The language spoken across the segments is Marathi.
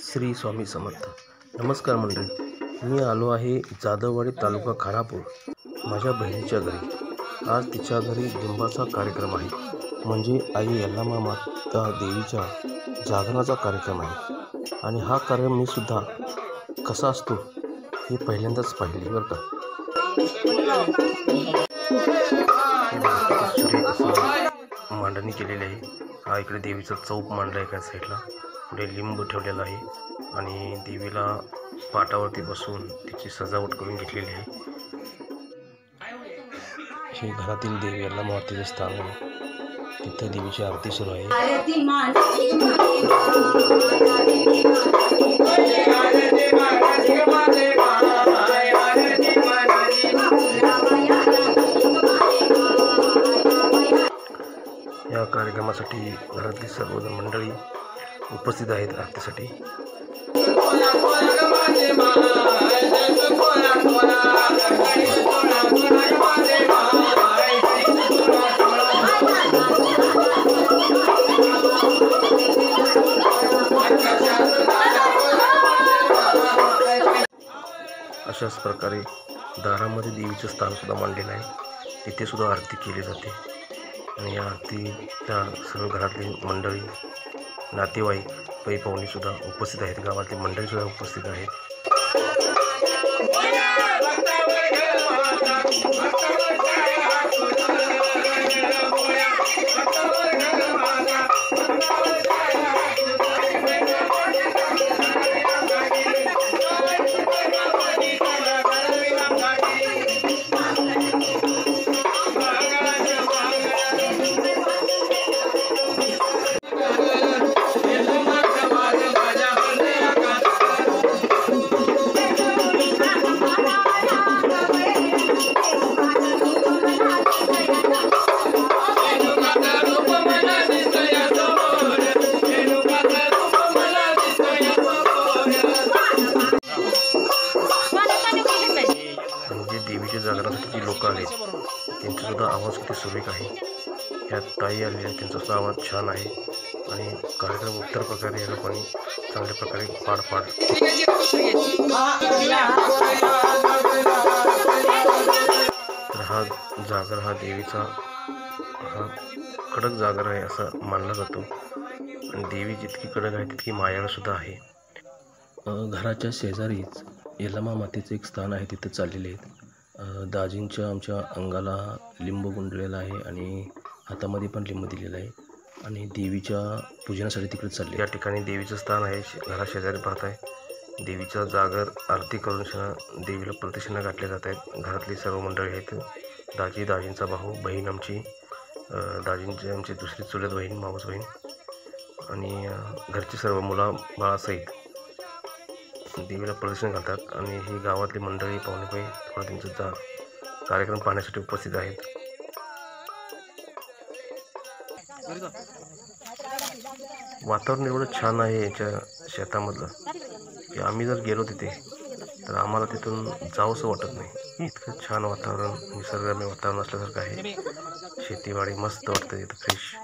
श्री स्वामी समर्थ. नमस्कार मंडळी, मी आलो आहे जाधववाडी तालुका खानापूर माझ्या बहिणीच्या घरी. आज तिच्या घरी लिंबाचा कार्यक्रम आहे, म्हणजे आई यल्लामा माता देवीच्या जागरणाचा कार्यक्रम आहे. आणि हा कार्यक्रम मी सुद्धा कसा असतो हे पहिल्यांदाच पाहिले बरं का. मांडणी केलेली आहे. हा इकडे देवीचा चौक मांडला आहे एका साईडला, पुढे लिंब ठेवलेला आहे आणि देवीला पाटावरती बसून तिची सजावट करून घेतलेली आहे. हे घरातील देवी यल्लामा मातेचं स्थान आहे. तिथं देवीची आरती सुरू आहे. या कार्यक्रमासाठी घरातली सर्वजण मंडळी उपस्थित आहेत आरतीसाठी. अशाच प्रकारे दारामध्ये देवीचं स्थान सुद्धा मांडलेलं आहे. तिथे सुद्धा आरती केली जाते आणि या आरतीला सर्व घरातली मंडळी, नातेवाईक, पै पाहुणे सुद्धा उपस्थित आहेत. गावातली मंडळी सुद्धा उपस्थित आहेत. देवीच्या जागरणासाठी जी लोक आले त्यांचासुद्धा आवाज किती सुरेख आहे. या ताई आलेल्या त्यांचासुद्धा आवाज छान आहे आणि कार्यक्रम उत्तर प्रकारे या लोकांनी चांगल्या प्रकारे पार तर हा जागर, हा देवीचा हा कडक जागर आहे असं मानला जातो. आणि देवी जितकी कडक आहे तितकी मायाळ सुद्धा आहे. घराच्या शेजारीच यल्लामा मातेचं एक स्थान आहे, तिथं चाललेले आहेत. दाजींच्या आमच्या अंगाला लिंब गुंडलेला आहे आणि हातामध्ये पण लिंब दिलेला आहे आणि देवीच्या पूजनासाठी तिकडे चालले. या ठिकाणी देवीचं स्थान आहे. घरा शेजारी पाहत आहे देवीचा जागर आरती करून देवीला प्रदक्षिणा घातल्या जात आहेत. घरातली सर्व मंडळी आहेत. दाजी, दाजींचा भाऊ, बहीण आमची, दाजींची आमची दुसरी चुलत बहीण, मावस बहीण आणि घरची सर्व मुला बाळासहित देवीला प्रदक्षिणा घालतात. आणि ही गावातली मंडळी, पाहुणेबाई थोडा त्यांचा कार्यक्रम पाहण्यासाठी उपस्थित आहेत. वातावरण एवढं छान आहे याच्या शेतामधलं की आम्ही जर गेलो तिथे तर आम्हाला तिथून जावंसं वाटत नाही. इतकं छान वातावरण, निसर्गरम्य वातावरण असल्यासारखं आहे. शेतीवाडी मस्त वाटतं इथं, फ्रेश.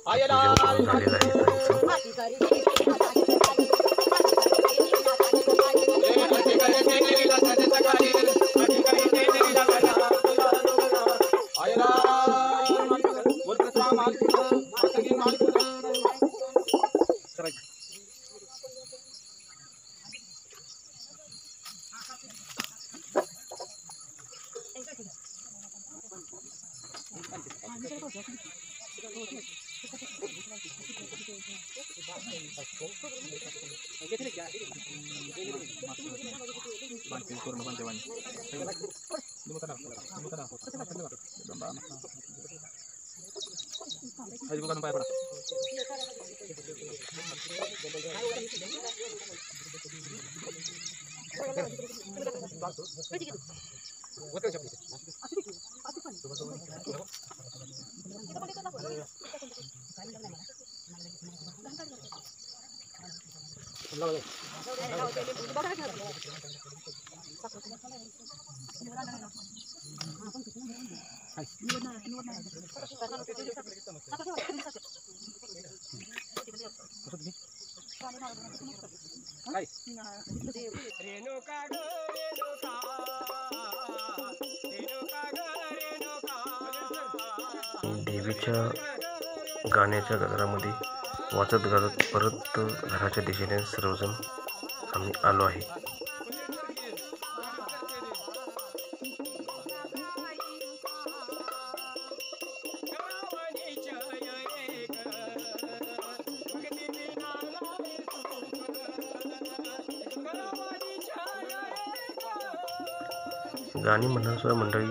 पूजन झालेलं आहे देवीच्या गाण्याच्या गजरामध्ये वाचत गाजत परत घराच्या दिशेने सर्वजण आम्ही आलो आहे. गाणी म्हणणारी मंडळी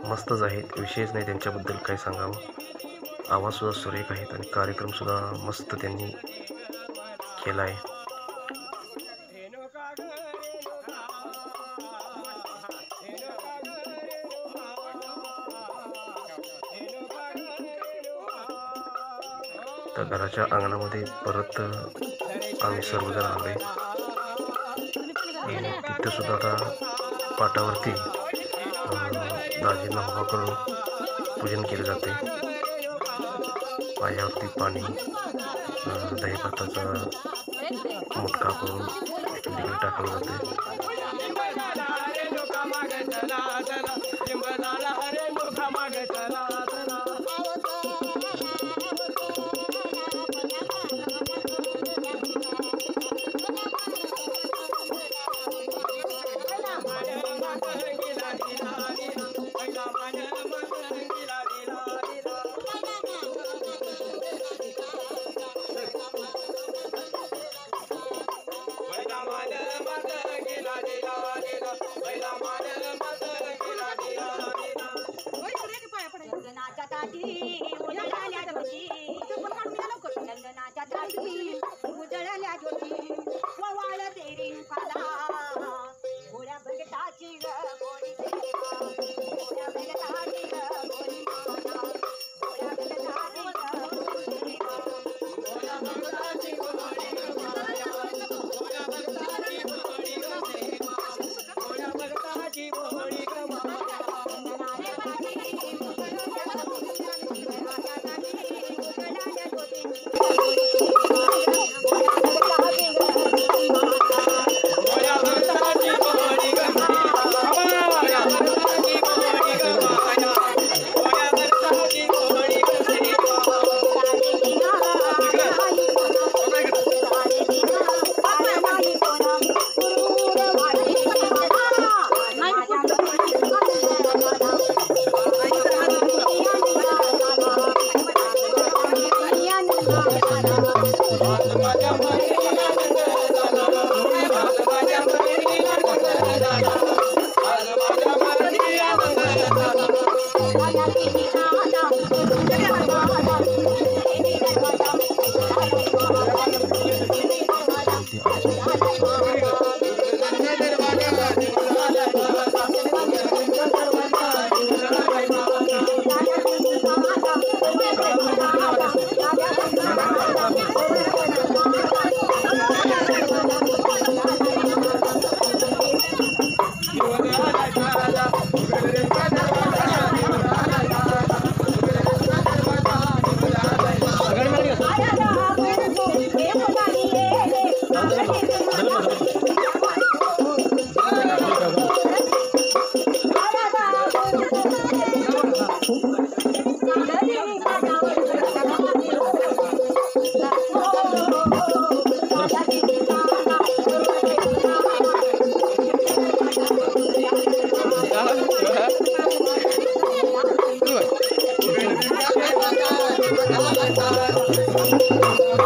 मस्तच आहेत, विशेष नाही त्यांच्याबद्दल काही सांगावं. आवाजसुद्धा सुरेख आहेत आणि कार्यक्रमसुद्धा मस्त त्यांनी केला आहे. तर घराच्या अंगणामध्ये परत आम्ही सर्वजण आलोय. तिथं सुद्धा आता पाटावरती दाजींना उभा करून पूजन केले जाते. पायावरती पाणी, दहीभाताचा मुटका करून तिकडे टाकलं जाते.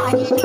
Bye.